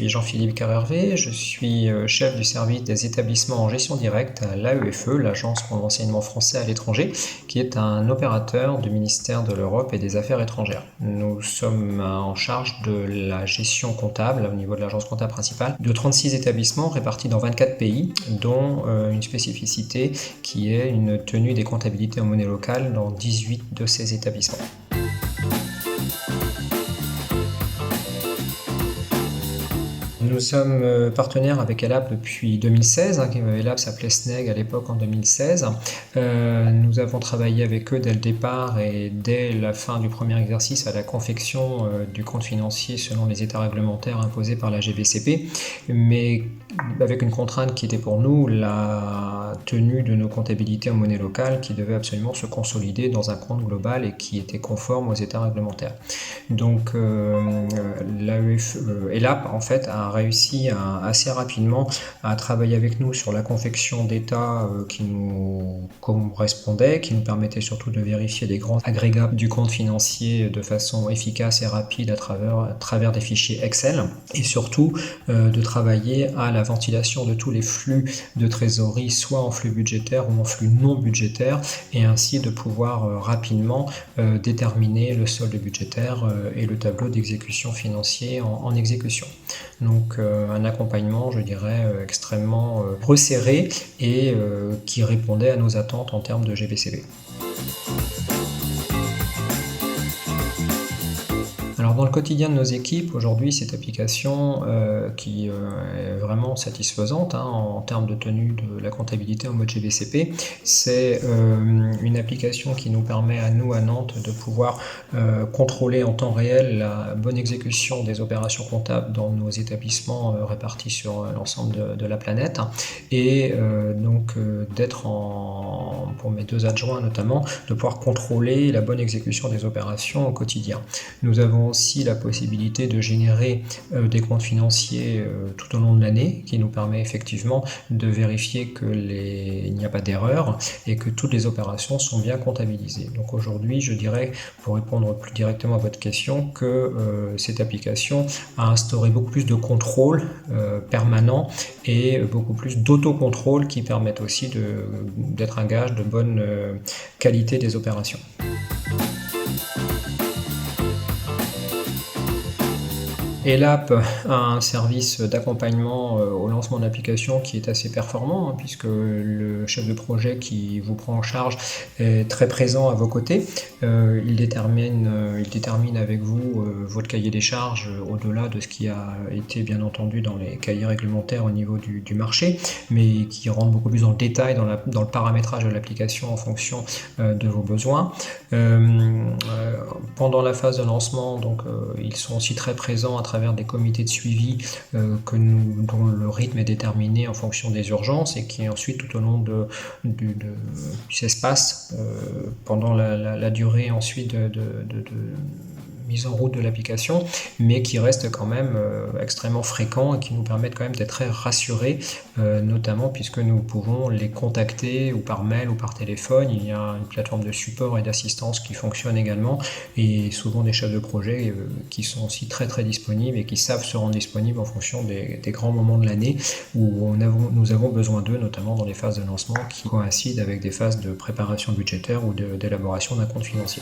suis Jean-Philippe Carhervé, je suis chef du service des établissements en gestion directe à l'AEFE, l'Agence pour l'enseignement français à l'étranger, qui est un opérateur du ministère de l'Europe et des Affaires étrangères. Nous sommes en charge de la gestion comptable au niveau de l'agence comptable principale de 36 établissements répartis dans 24 pays, dont une spécificité qui est une tenue des comptabilités en monnaie locale dans 18 de ces établissements. Nous sommes partenaires avec ELAP depuis 2016. ELAP s'appelait SNEG à l'époque en 2016. Nous avons travaillé avec eux dès le départ et dès la fin du premier exercice à la confection du compte financier selon les états réglementaires imposés par la GBCP, mais avec une contrainte qui était pour nous la tenue de nos comptabilités en monnaie locale qui devait absolument se consolider dans un compte global et qui était conforme aux états réglementaires. Donc ELAP en fait a réussi assez rapidement à travailler avec nous sur la confection d'états qui nous correspondait, qui nous permettait surtout de vérifier des grands agrégats du compte financier de façon efficace et rapide à travers des fichiers Excel, et surtout de travailler à la ventilation de tous les flux de trésorerie, soit en flux budgétaire ou en flux non budgétaire, et ainsi de pouvoir rapidement déterminer le solde budgétaire et le tableau d'exécution financier en exécution. Donc un accompagnement, je dirais, extrêmement resserré et qui répondait à nos attentes en termes de GBCP. Alors dans le quotidien de nos équipes, aujourd'hui, cette application qui est vraiment satisfaisante en termes de tenue de la comptabilité en mode GBCP, c'est une application qui nous permet à nous, à Nantes, de pouvoir contrôler en temps réel la bonne exécution des opérations comptables dans nos établissements répartis sur l'ensemble de la planète, et donc d'être pour mes deux adjoints notamment, de pouvoir contrôler la bonne exécution des opérations au quotidien. Nous avons aussi la possibilité de générer des comptes financiers tout au long de l'année, qui nous permet effectivement de vérifier qu'il n'y a pas d'erreur et que toutes les opérations sont bien comptabilisées. Donc aujourd'hui, je dirais, pour répondre plus directement à votre question, que cette application a instauré beaucoup plus de contrôle permanent et beaucoup plus d'autocontrôle qui permettent aussi d'être un gage de bonne qualité des opérations. ELAP a un service d'accompagnement au lancement de l'application qui est assez performant, puisque le chef de projet qui vous prend en charge est très présent à vos côtés. Il détermine avec vous votre cahier des charges au-delà de ce qui a été bien entendu dans les cahiers réglementaires au niveau du marché, mais qui rentre beaucoup plus dans le détail, dans le paramétrage de l'application en fonction de vos besoins. Pendant la phase de lancement, donc, ils sont aussi très présents à travers des comités de suivi dont le rythme est déterminé en fonction des urgences et qui ensuite tout au long ça se passe pendant la durée ensuite de mise en route de l'application, mais qui reste quand même extrêmement fréquent et qui nous permettent quand même d'être très rassurés, notamment puisque nous pouvons les contacter ou par mail ou par téléphone. Il y a une plateforme de support et d'assistance qui fonctionne également, et souvent des chefs de projet qui sont aussi très très disponibles et qui savent se rendre disponibles en fonction des grands moments de l'année où nous avons besoin d'eux, notamment dans les phases de lancement qui coïncident avec des phases de préparation budgétaire ou d'élaboration d'un compte financier.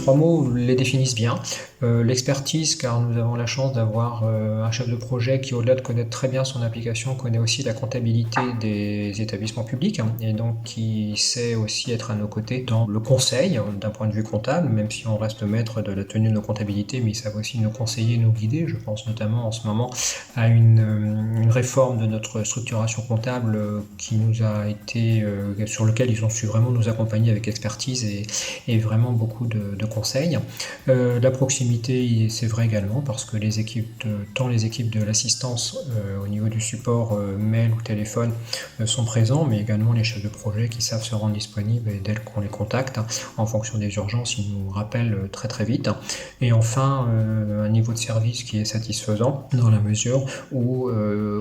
Trois mots les définissent bien. L'expertise, car nous avons la chance d'avoir un chef de projet qui, au-delà de connaître très bien son application, connaît aussi la comptabilité des établissements publics, et donc qui sait aussi être à nos côtés dans le conseil d'un point de vue comptable, même si on reste maître de la tenue de nos comptabilités, mais ils savent aussi nous conseiller, nous guider. Je pense notamment en ce moment à une réforme de notre structuration comptable qui nous a été, sur lequel ils ont su vraiment nous accompagner avec expertise et vraiment beaucoup de conseils. La proximité, c'est vrai également, parce que tant les équipes de l'assistance au niveau du support mail ou téléphone sont présents, mais également les chefs de projet qui savent se rendre disponibles, et dès qu'on les contacte, en fonction des urgences, ils nous rappellent très très vite. Et enfin, un niveau de service qui est satisfaisant dans la mesure où,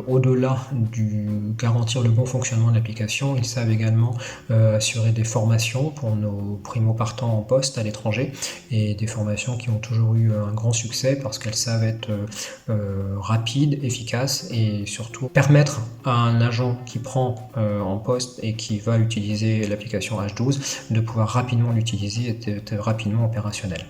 au-delà du garantir le bon fonctionnement de l'application, ils savent également assurer des formations pour nos primo-partants en poste à l'étranger, et des formations qui ont toujours eu un grand succès parce qu'elles savent être rapides, efficaces et surtout permettre à un agent qui prend en poste et qui va utiliser l'application H12 de pouvoir rapidement l'utiliser et d'être rapidement opérationnel.